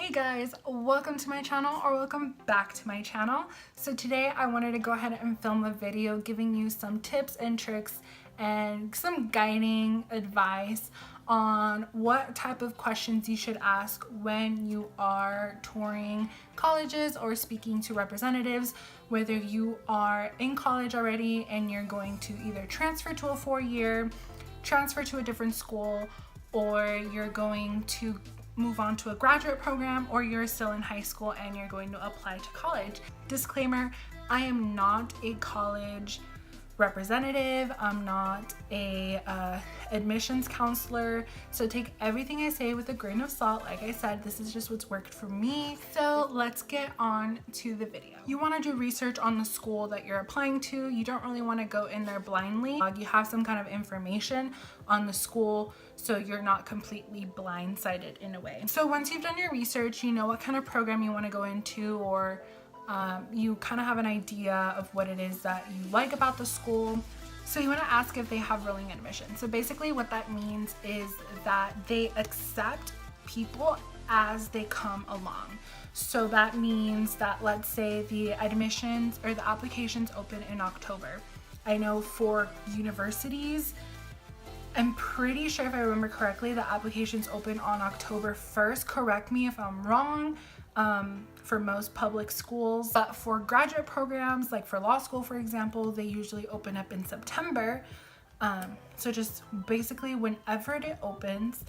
Hey guys, welcome to my channel, or welcome back to my channel. So today I wanted to go ahead and film a video giving you some tips and tricks and some guiding advice on what type of questions you should ask when you are touring colleges or speaking to representatives, whether you are in college already and you're going to either transfer to a 4-year, transfer to a different school, or you're going to move on to a graduate program, or you're still in high school and you're going to apply to college. Disclaimer, I am not a college representative. I'm not a admissions counselor, so take everything I say with a grain of salt. Like I said, this is just what's worked for me. So let's get on to the video. You want to do research on the school that you're applying to. You don't really want to go in there blindly. You have some kind of information on the school, so you're not completely blindsided in a way. So once you've done your research, you know what kind of program you want to go into, or you kind of have an idea of what it is that you like about the school. So you want to ask if they have rolling admission. So basically what that means is that they accept people as they come along. So that means that, let's say the admissions or the applications open in October. I know for universities, I'm pretty sure, if I remember correctly, the applications open on October 1st. Correct me if I'm wrong. For most public schools, but for graduate programs, like for law school, for example, they usually open up in September. So just basically whenever it opens,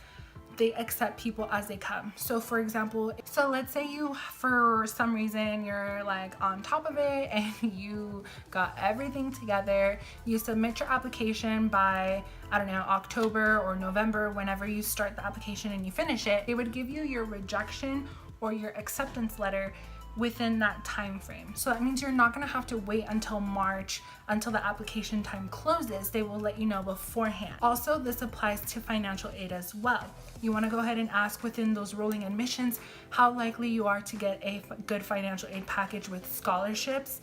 they accept people as they come. So for example, so let's say you, for some reason, you're like on top of it and you got everything together, you submit your application by, I don't know, October or November, whenever you start the application and you finish it, they would give you your rejection or your acceptance letter within that time frame. So that means you're not going to have to wait until March until the application time closes. They will let you know beforehand. Also, this applies to financial aid as well. You want to go ahead and ask within those rolling admissions how likely you are to get a good financial aid package with scholarships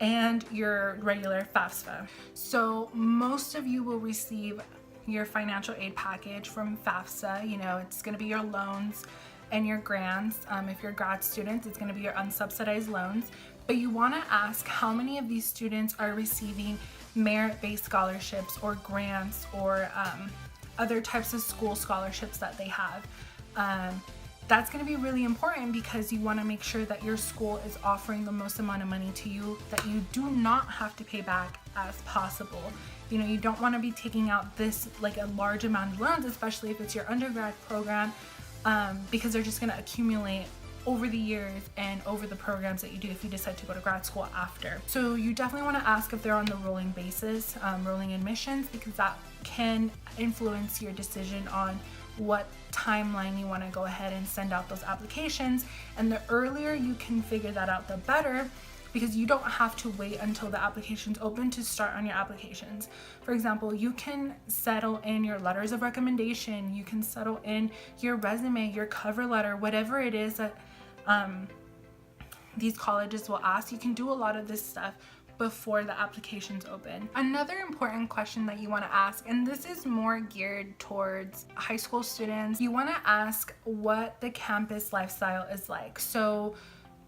and your regular FAFSA. So most of you will receive your financial aid package from FAFSA. You know, it's going to be your loans and your grants. If you're grad students, it's going to be your unsubsidized loans. But you want to ask how many of these students are receiving merit-based scholarships or grants, or other types of school scholarships that they have. That's going to be really important, because you want to make sure that your school is offering the most amount of money to you that you do not have to pay back as possible. You know, you don't want to be taking out this like a large amount of loans, especially if it's your undergrad program, because they're just going to accumulate over the years and over the programs that you do if you decide to go to grad school after. So you definitely want to ask if they're on the rolling basis, rolling admissions, because that can influence your decision on what timeline you want to go ahead and send out those applications. And the earlier you can figure that out, the better, because you don't have to wait until the applications open to start on your applications. For example, you can settle in your letters of recommendation, you can settle in your resume, your cover letter, whatever it is that these colleges will ask. You can do a lot of this stuff before the applications open. Another important question that you want to ask, and this is more geared towards high school students, you want to ask what the campus lifestyle is like. So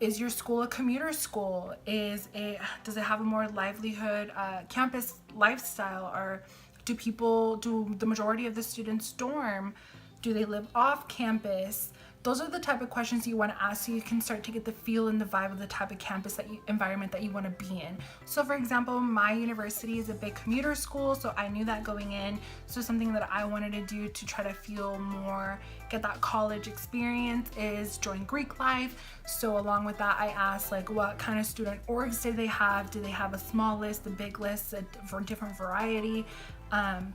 is your school a commuter school? Does it have a more livelihood campus lifestyle? Or do the majority of the students dorm? Do they live off campus? Those are the type of questions you want to ask, so you can start to get the feel and the vibe of the type of campus environment that you want to be in. So for example, my university is a big commuter school, so I knew that going in. So something that I wanted to do to try to feel more, get that college experience, is join Greek life. So along with that, I asked like what kind of student orgs do they have? Do they have a small list, a big list, for different variety?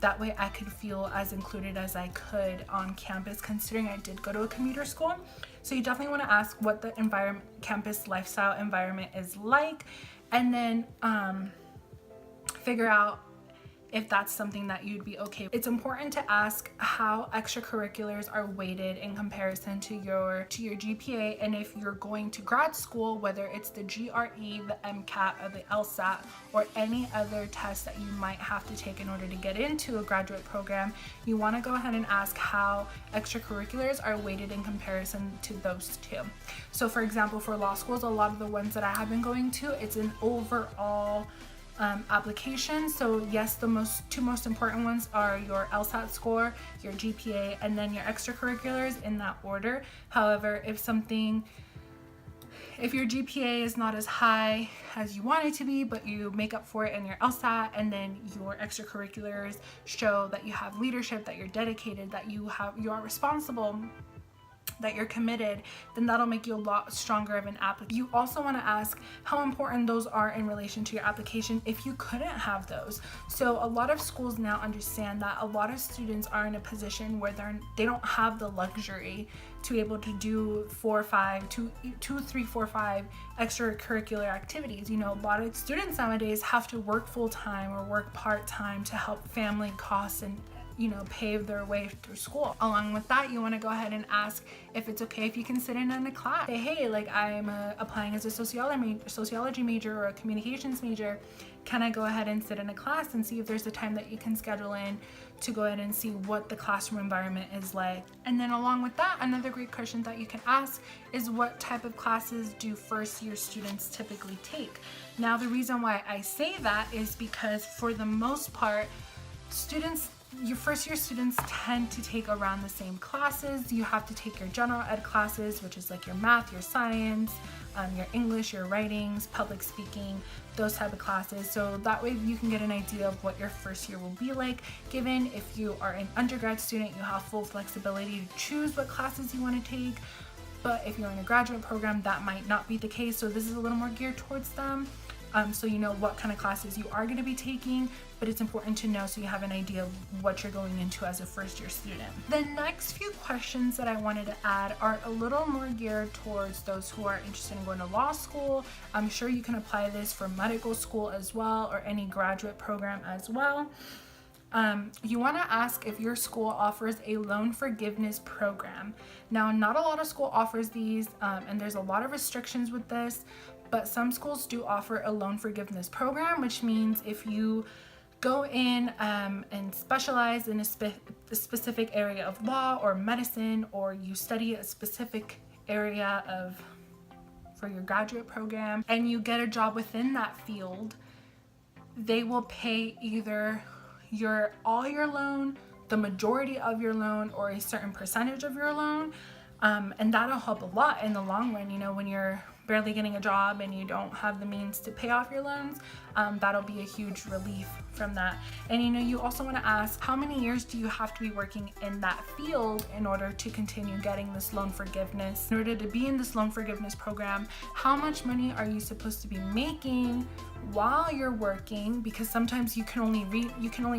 That way I could feel as included as I could on campus, considering I did go to a commuter school. So you definitely want to ask what the campus lifestyle environment is like, and then figure out if that's something that you'd be okay with. It's important to ask how extracurriculars are weighted in comparison to your GPA, and if you're going to grad school, whether it's the GRE, the MCAT, or the LSAT, or any other test that you might have to take in order to get into a graduate program, you want to go ahead and ask how extracurriculars are weighted in comparison to those two. So for example, for law schools, a lot of the ones that I have been going to, it's an overall application. So yes, the two most important ones are your LSAT score, your GPA, and then your extracurriculars in that order. However, if your GPA is not as high as you want it to be, but you make up for it in your LSAT, and then your extracurriculars show that you have leadership, that you're dedicated, that you are responsible, that you're committed, then that'll make you a lot stronger of an applicant. You also want to ask how important those are in relation to your application if you couldn't have those. So a lot of schools now understand that a lot of students are in a position where they don't have the luxury to be able to do 4 or 5, 2, 3, 4, 5 extracurricular activities. You know, a lot of students nowadays have to work full-time or work part-time to help family costs and, you know, pave their way through school. Along with that, you want to go ahead and ask if it's okay if you can sit in on a class. Say, hey, like I'm applying as a sociology major or a communications major. Can I go ahead and sit in a class and see if there's a time that you can schedule in to go ahead and see what the classroom environment is like? And then along with that, another great question that you can ask is what type of classes do first year students typically take? Now, the reason why I say that is because for the most part, your first year students tend to take around the same classes. You have to take your general ed classes, which is like your math, your science, your English, your writings, public speaking, those type of classes. So that way you can get an idea of what your first year will be like. Given if you are an undergrad student, you have full flexibility to choose what classes you want to take. But if you're in a graduate program, that might not be the case. So this is a little more geared towards them. So you know what kind of classes you are going to be taking, but it's important to know so you have an idea of what you're going into as a first year student. The next few questions that I wanted to add are a little more geared towards those who are interested in going to law school. I'm sure you can apply this for medical school as well, or any graduate program as well. You want to ask if your school offers a loan forgiveness program. Now, not a lot of school offers these, and there's a lot of restrictions with this, but some schools do offer a loan forgiveness program, which means if you go in and specialize in a specific area of law or medicine, or you study a specific area for your graduate program, and you get a job within that field, they will pay either all your loan, the majority of your loan, or a certain percentage of your loan. And that'll help a lot in the long run. You know, when you're barely getting a job and you don't have the means to pay off your loans, that'll be a huge relief from that. And you know, you also want to ask, how many years do you have to be working in that field in order to continue getting this loan forgiveness? In order to be in this loan forgiveness program, how much money are you supposed to be making while you're working? Because sometimes you can only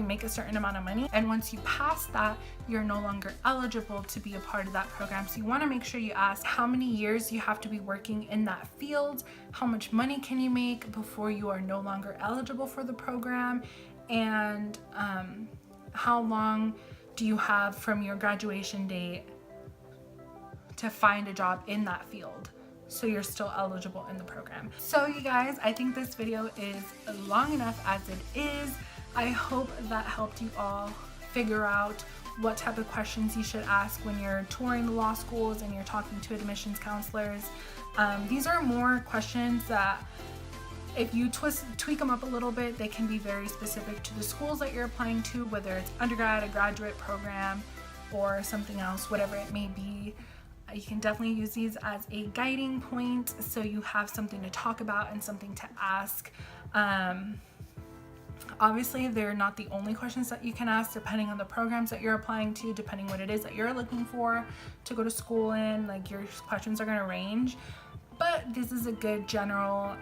make a certain amount of money, and once you pass that, you're no longer eligible to be a part of that program. So you want to make sure you ask how many years you have to be working in that field, how much money can you make before you are no longer eligible for the program, and how long do you have from your graduation date to find a job in that field, so you're still eligible in the program. So you guys, I think this video is long enough as it is. I hope that helped you all figure out what type of questions you should ask when you're touring the law schools and you're talking to admissions counselors. These are more questions that, if you tweak them up a little bit, they can be very specific to the schools that you're applying to, whether it's undergrad, a graduate program, or something else, whatever it may be. You can definitely use these as a guiding point, so you have something to talk about and something to ask. Obviously, they're not the only questions that you can ask, depending on the programs that you're applying to, depending what it is that you're looking for to go to school in. Like, your questions are going to range, but this is a good general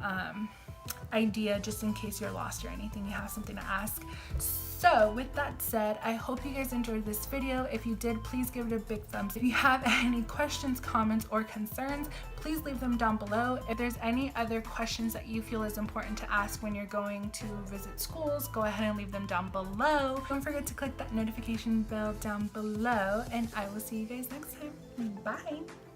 idea just in case you're lost or anything, you have something to ask. So with that said, I hope you guys enjoyed this video. If you did, please give it a big thumbs. If you have any questions, comments, or concerns, please leave them down below. If there's any other questions that you feel is important to ask when you're going to visit schools, go ahead and leave them down below. Don't forget to click that notification bell down below, and I will see you guys next time. Bye!